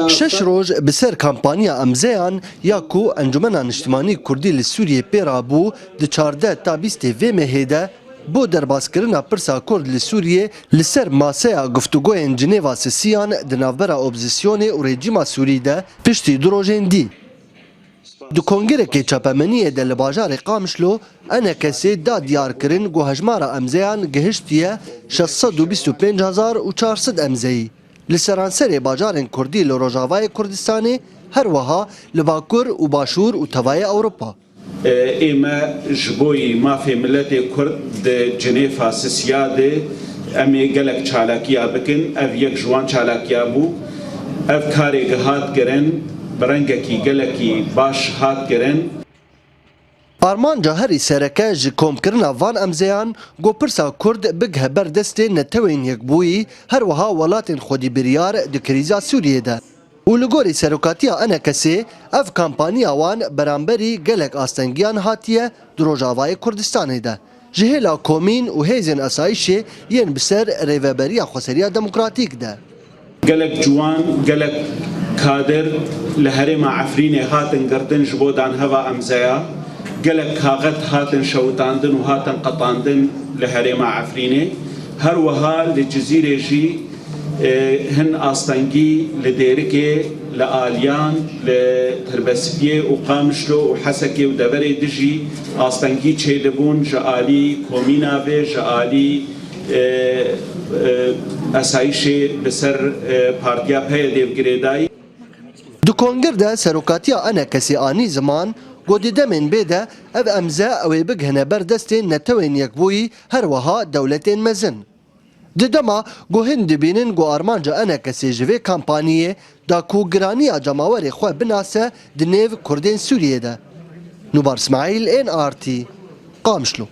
شش روز بسر کمپانیا امزیان یا کو انجمن اجتماعی کردی لسوریه پیرابو د 14 تا 20 و مهده بو درباسکرنا پرسا کرد لسوریه لسر ماسه گفتگوین جنیوا سیان د ناوبرا اپوزیسیون و رژیم سوری ده پشتی دروژن دی. دو کنگره که چپمنیه دل باجار قامشلو انا کسی دا دیار کرن گو هجمارا امزیان گهشتیه 625,400 امزیی. لسرانسر باجارن کردی لروجاوای کردستانی هر وها لباکور و باشور و توای اوروپا. ایما جبوی مافی ملت کرد جنیفا سیاده امی گلک چالاکیا بکن اف یک جوان چالاکیا بو اف کاری گهات کرن برنگکی گلکی باش هات کرن. آرمان جاهری سرکه جی کومکرنا وان امزیان گو پرسا کرد بگه بردست نتوین یک بویی هر وها ولاتن خودی بریار د کریزا سوریه ده. و لگوری سروکاتیا انا کسی اف کمپانیا وان برانبری گلک آستنگیان هاتیه دروجاوای کردستانه ده. جهلا کومین و هیزن اسایشی ین بسر ریوبریا خسریا دموکراتیک ده. گلک جوان گلک کادر لهرم عفرین هاتن گردن جبودان هوا امزیا گلک کاغت هاتن شوتاندن و هاتن قطاندن لهرم عفرینه هر وها لجزیره جی هن آستنگی لدیرکه لآلیان لتربسیه و قامشلو و حسکه و دبره دجی آستنگی چه دبون جعالی کومیناوه جعالی اسایش بسر پارتیا پی دیوگریدای. دو کنگر ده سروکاتیا انا کسی آنی زمان گودی دمین بیده او امزا اوی بگهنه بردستین نتوین یک بوی هر وها دولتین مزن. ددما گوهن دبینن گو آرمانجا انا کسی جوی کمپانیه دا کو گرانی جماوری خواه بناسه دنیو کردین سوریه ده. نوبار اسماعیل NRT قامشلو.